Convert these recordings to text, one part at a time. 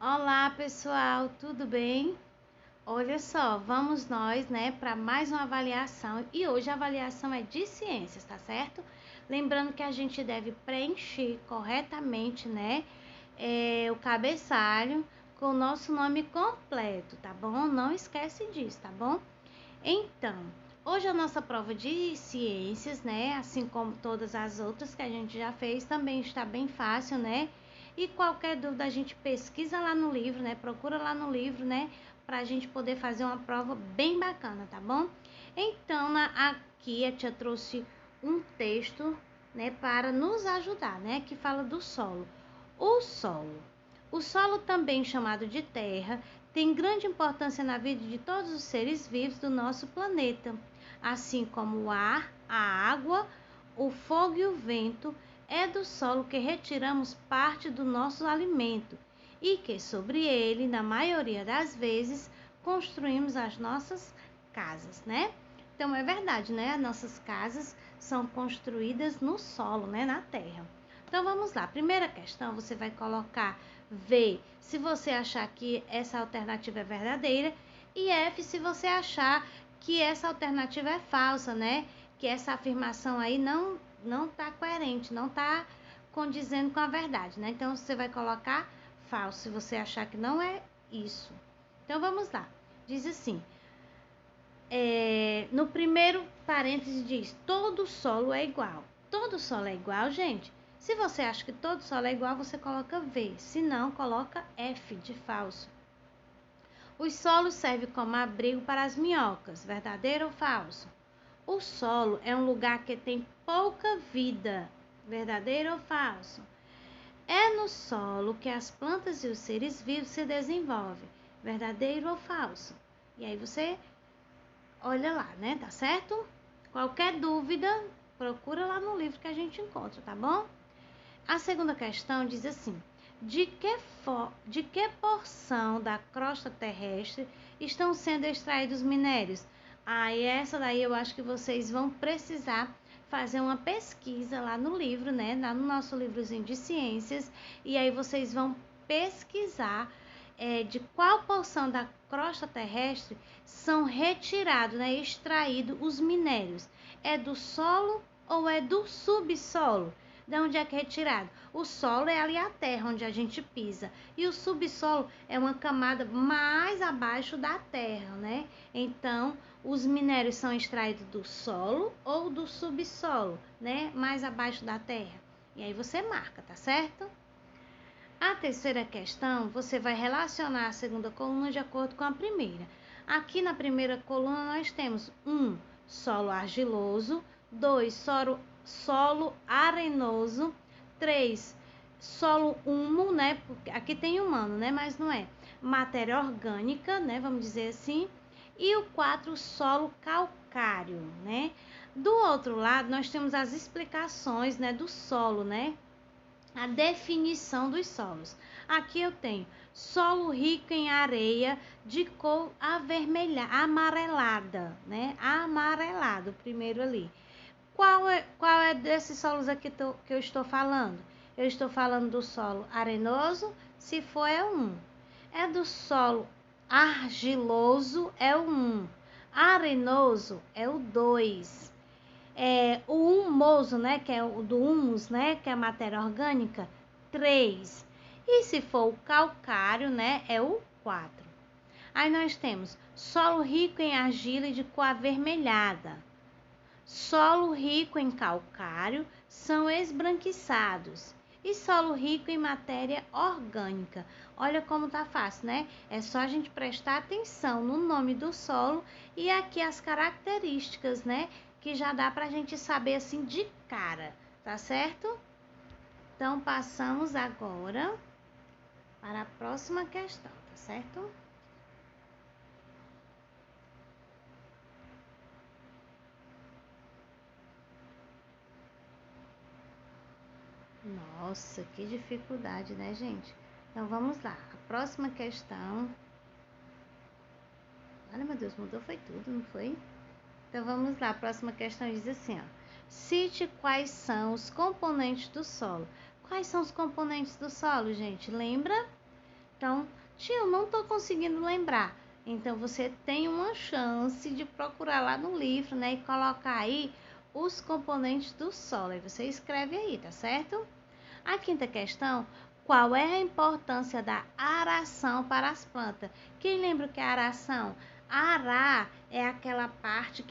Olá pessoal, tudo bem? Olha só, vamos nós, para mais uma avaliação e hoje a avaliação é de ciências, tá certo? Lembrando que a gente deve preencher corretamente, o cabeçalho com o nosso nome completo, tá bom? Não esquece disso, tá bom? Então, hoje a nossa prova de ciências, assim como todas as outras que a gente já fez, também está bem fácil, E qualquer dúvida a gente pesquisa lá no livro, Procura lá no livro, para a gente poder fazer uma prova bem bacana, tá bom? Então, aqui a tia trouxe um texto, para nos ajudar, que fala do solo. O solo. O solo, também chamado de terra, tem grande importância na vida de todos os seres vivos do nosso planeta, assim como o ar, a água, o fogo e o vento. É do solo que retiramos parte do nosso alimento e que sobre ele, na maioria das vezes, construímos as nossas casas, Então é verdade, As nossas casas são construídas no solo, na terra. Então vamos lá. Primeira questão, você vai colocar V se você achar que essa alternativa é verdadeira e F se você achar que essa alternativa é falsa, Que essa afirmação aí não está coerente, não está condizendo com a verdade, Então você vai colocar falso se você achar que não é isso. Então vamos lá. Diz assim: no primeiro parêntese diz: todo solo é igual. Todo solo é igual, gente? Se você acha que todo solo é igual, você coloca V. Se não, coloca F de falso. Os solos servem como abrigo para as minhocas. Verdadeiro ou falso? O solo é um lugar que tem pouca vida. Verdadeiro ou falso? É no solo que as plantas e os seres vivos se desenvolvem. Verdadeiro ou falso? E aí você olha lá, Tá certo? Qualquer dúvida, procura lá no livro que a gente encontra, tá bom? A segunda questão diz assim: de que porção da crosta terrestre estão sendo extraídos minérios? E essa daí eu acho que vocês vão precisar fazer uma pesquisa lá no livro, Lá no nosso livrozinho de ciências. E aí vocês vão pesquisar de qual porção da crosta terrestre são retirados, extraídos os minérios. É do solo ou é do subsolo? De onde é que é retirado? O solo é ali a terra onde a gente pisa. E o subsolo é uma camada mais abaixo da terra, Então, os minérios são extraídos do solo ou do subsolo, Mais abaixo da terra. E aí você marca, tá certo? A terceira questão, você vai relacionar a segunda coluna de acordo com a primeira. Aqui na primeira coluna nós temos 1, solo argiloso, 2, solo arenoso, 3, solo humo, Porque aqui tem humano, Mas não é. Matéria orgânica, Vamos dizer assim. E o 4, solo calcário, Do outro lado, nós temos as explicações, do solo, A definição dos solos. Aqui eu tenho solo rico em areia de cor amarelada, Amarelado, primeiro ali. Qual é desses solos aqui que eu estou falando? Eu estou falando do solo arenoso, se for é o 1. É do solo argiloso, é o 1. Arenoso é o 2. O humoso, que é o do humus, que é a matéria orgânica, 3. E se for o calcário, é o 4. Aí nós temos solo rico em argila e de cor avermelhada. Solo rico em calcário são esbranquiçados. E solo rico em matéria orgânica. Olha como tá fácil, É só a gente prestar atenção no nome do solo e aqui as características, Que já dá pra gente saber assim de cara, tá certo? Então, passamos agora para a próxima questão, tá certo? Nossa, que dificuldade, gente? Então, vamos lá. A próxima questão. Olha, meu Deus, mudou foi tudo, não foi? Então, vamos lá. A próxima questão diz assim, ó. Cite quais são os componentes do solo. Quais são os componentes do solo, gente? Lembra? Então, tia, eu não tô conseguindo lembrar. Então, você tem uma chance de procurar lá no livro, né? E colocar aí os componentes do solo. Aí você escreve aí, tá certo? A quinta questão, qual é a importância da aração para as plantas? Quem lembra o que é aração? Arar é aquela parte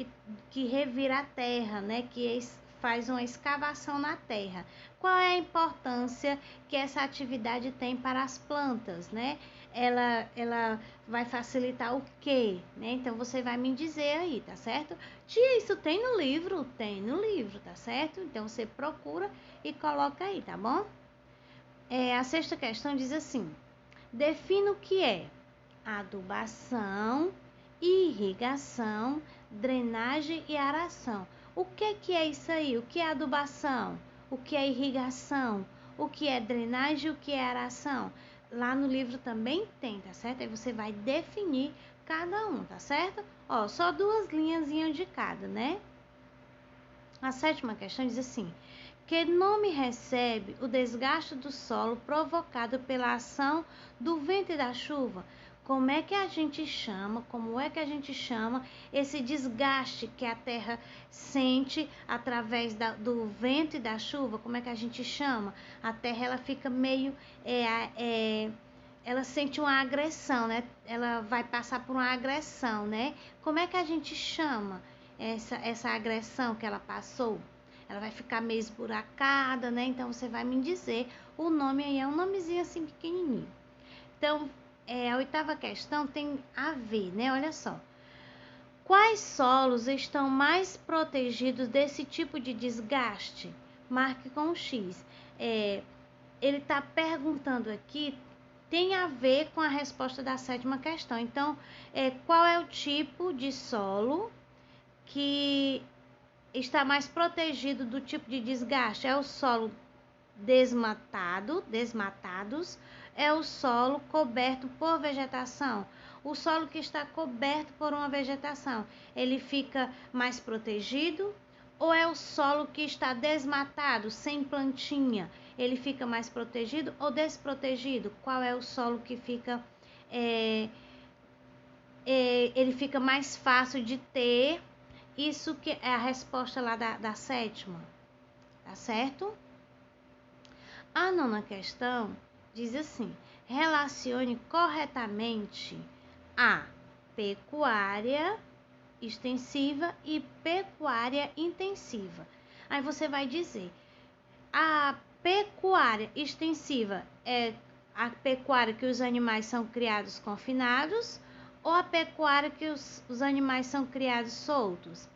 que revira a terra, né? Faz uma escavação na terra. Qual é a importância que essa atividade tem para as plantas, né? Ela vai facilitar o quê, né? Então, você vai me dizer aí, tá certo? Tia, isso tem no livro? Tem no livro, tá certo? Então, você procura e coloca aí, tá bom? A sexta questão diz assim: defina o que é adubação, irrigação, drenagem e aração. O que é isso aí? O que é adubação? O que é irrigação? O que é drenagem e o que é aração? Lá no livro também tem, tá certo? Aí você vai definir cada um, tá certo? Ó, só 2 linhazinhas de cada, né? A sétima questão diz assim: que nome recebe o desgaste do solo provocado pela ação do vento e da chuva? Como é que a gente chama esse desgaste que a terra sente através do vento e da chuva? Como é que a gente chama? A terra ela fica meio ela sente uma agressão, né? Ela vai passar por uma agressão, né? Como é que a gente chama essa agressão que ela passou? Ela vai ficar meio esburacada, né? Então, você vai me dizer o nome aí, é um nomezinho assim pequenininho. Então, a oitava questão tem a ver, né? Olha só. Quais solos estão mais protegidos desse tipo de desgaste? Marque com um X. Ele está perguntando aqui, tem a ver com a resposta da sétima questão. Então, qual é o tipo de solo que está mais protegido do tipo de desgaste? É o solo desmatados, é o solo coberto por vegetação. O solo que está coberto por uma vegetação, ele fica mais protegido? Ou é o solo que está desmatado, sem plantinha, ele fica mais protegido ou desprotegido? Qual é o solo que fica ele fica mais fácil de ter? Isso que é a resposta lá da sétima, tá certo? A nona questão diz assim: relacione corretamente a pecuária extensiva e pecuária intensiva. Aí você vai dizer: a pecuária extensiva é a pecuária que os animais são criados confinados ou a pecuária que os animais são criados soltos?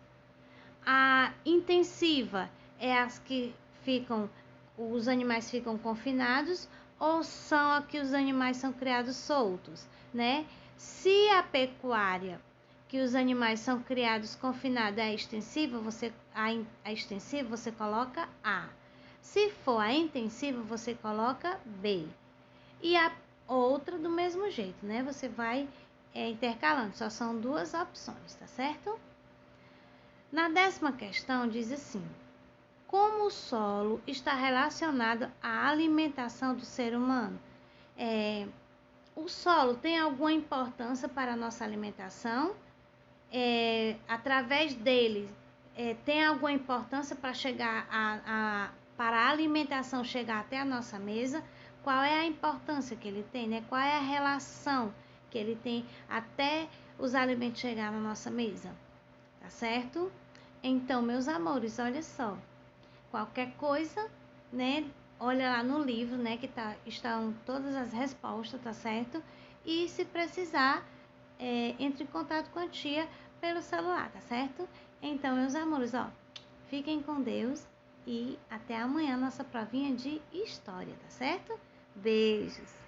A intensiva é as que os animais ficam confinados ou são a que os animais são criados soltos, né? Se a pecuária que os animais são criados confinados é a extensiva, a extensiva você coloca A. Se for a intensiva, você coloca B. E a outra do mesmo jeito, né? Você vai intercalando, só são 2 opções, tá certo? Na 10ª questão diz assim: como o solo está relacionado à alimentação do ser humano? O solo tem alguma importância para a nossa alimentação? Através dele, tem alguma importância para para a alimentação chegar até a nossa mesa? Qual é a importância que ele tem, né? Qual é a relação que ele tem até os alimentos chegar na nossa mesa? Tá certo? Então, meus amores, olha só. Qualquer coisa, né? Olha lá no livro, né? Que estão todas as respostas, tá certo? E se precisar, entre em contato com a tia pelo celular, tá certo? Então, meus amores, ó, fiquem com Deus e até amanhã nossa provinha de história, tá certo? Beijos!